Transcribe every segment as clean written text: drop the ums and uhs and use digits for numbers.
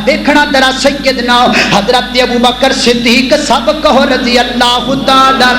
دیکھنا ذرا سیدنا حضرت ابو بکر صدیق سب کہو رضی اللہ تعالی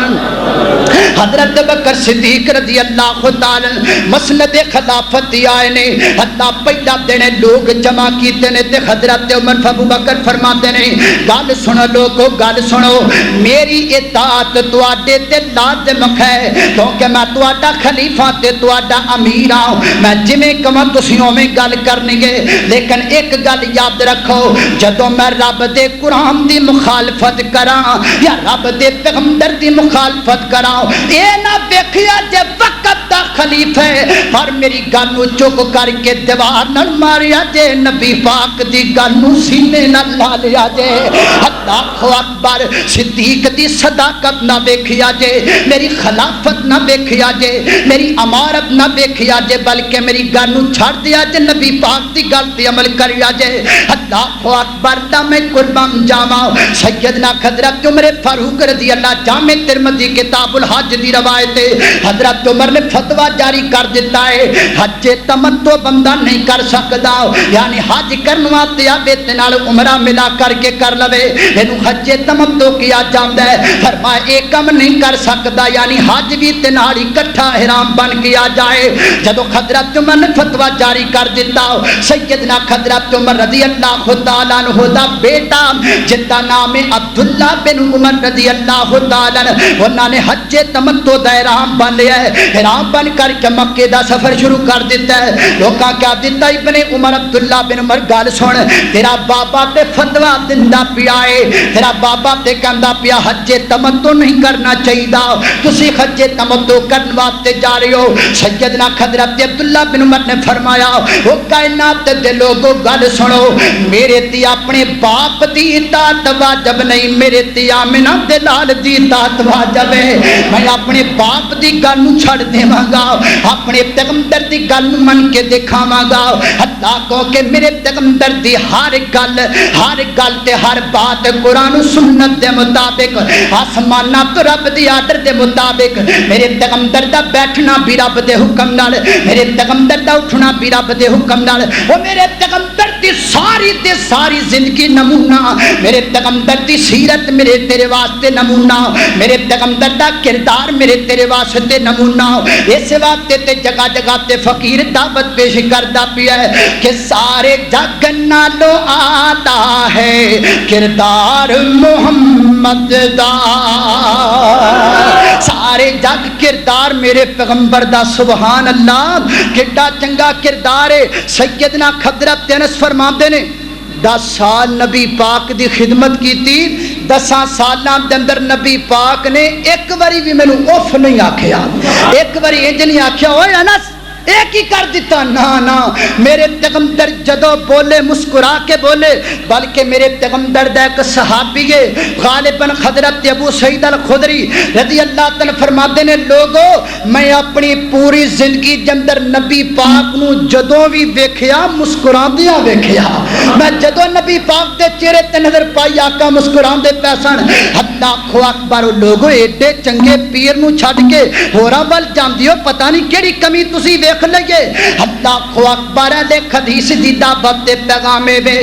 حضرت بکر صدیق رضی اللہ تعالی مسند خلافت آئے نے اللہ پہلا دن لوگ جمع کیتے نے تے حضرت عمر ابو بکر فرماتے نے گل سنو لوگو گل سنو میری اطاعت تواڈے تے لازم ہے کیونکہ میں تواڈا خلیفہ تے تواڈا امیر ہوں میں جویں کہاں تسی اوویں گل کرنی ہے لیکن ایک گل یاد رکھو جدوں میں رب دے قرآن دی مخالفت کراں یا رب دے پیغمبر دی مخالفت کراں اے نہ ویکھیا جے وقت دا خلیفہ ہے پر میری گل نو چک کر کے دیوار نال ماریا جے نبی پاک دی گل نو سینے نال لا لیا جے اللہ اکبر صدیق دی صداقت نہ ویکھیا جے میری خلافت نہ ویکھیا جے میری امارت نہ ویکھیا جے بلکہ میری گل نو چھڑ دیا جے نبی پاک دی گل تے عمل کریا جے اللہ اکبر دا میں قربان جاواں سیدنا حضرت عمر فاروق رضی اللہ جامع ترمذی کتاب الحج دی روایت ہے حضرت عمر نے فتویٰ جاری کر دیتا ہے حج تمتع بندہ نہیں کر سکتا یعنی حج کرن واسطے آوے تے نال عمرہ ملا کر کے کر لوے اینو حج تمتع کیا جاندا ہے فرمایا ایک کم نہیں کر سکتا یعنی حج بھی تے نال اکٹھا احرام بن کے آ جائے جدو حضرت عمر نے فتویٰ جاری کر دیتا سیدنا حضرت عمر رضی اللہ تعالیٰ عنہ دا بیٹا جن دا نام ہے عبداللہ بن عمر رضی اللہ تعالیٰ عنہ انہوں نے حج تمتع دا احرام بن لیا ہے احرام بن کر کے مکے دا سفر شروع کر دیتا ہے لوکاں کیا دیتا ابن عمر عبداللہ بن عمر گل سن تیرا بابا تے فتویٰ دیندا پیا ہے تیرا بابا تے کہندا پیا حج تمتع نہیں کرنا چاہیدا تسی حج تمتع کرن واسطے جا رہے ہو سیدنا حضرت عبداللہ بن عمر نے فرمایا او کائنات دے لوگو گل سنو میرے تے اپنے باپ دی اطاعت واجب نہیں میرے تے آمنہ دے لال دی اطاعت واجب ہے میں اپنے باپ دی گل نو چھڑ دیواں گا اپنے پیغمبر دی گل نو من کے دکھاواں گا اللہ کو کہ میرے پیغمبر دی ہر گل تے ہر بات قرآن و سنت دے مطابق آسمانہ تو رب دی آرڈر دے مطابق میرے پیغمبر دا بیٹھنا بھی رب دے حکم نال میرے پیغمبر دا اٹھنا بھی رب دے حکم نال وہ میرے پیغمبر دی ساری زندگی نمونہ میرے پیغمبر دی سیرت میرے تیرے واسطے نمونہ میرے پیغمبر دا کردار میرے تیرے واسطے نمونہ اس واسطے تے جگہ جگہ تے فقیر دعوت پیش کردا پیا ہے کہ سارے جگ نالو آتا ہے کردار محمد دا سارے جگ کردار میرے پیغمبر دا سبحان اللہ کڈا چنگا کردار ہے سیدنا حضرت انس فرماندے نے 10 سال نبی پاک دی خدمت کی تھی 10 سالاں دے اندر نبی پاک نے ایک باری بھی مینوں اوف نہیں آکھیا ایک باری انج نہیں آکھیا اوے انس ایک ہی کر دیتا نا میرے پیغمبر جدو بولے مسکرا کے بولے بلکہ میرے پیغمبر دا ایک صحابی ہے غالباً حضرت ابو سعید الخدری رضی اللہ تعالی فرماتے نے لوگو میں اپنی پوری زندگی دے اندر نبی پاک نو جدو بھی ویکھیا مسکراندیاں ویکھیا میں جدو نبی پاک دے چہرے تے نظر پائی آقا مسکراندے پیسن اللہ اکبر لوگو ایڈے چنگے پیر نو چھڈ کے ہوراں ول جاندی ہو پتہ نہیں کیڑی کمی تسی دیکھ لئیے اللہ اکبر علیہ حدیث دی دعوت دے پیغامے میں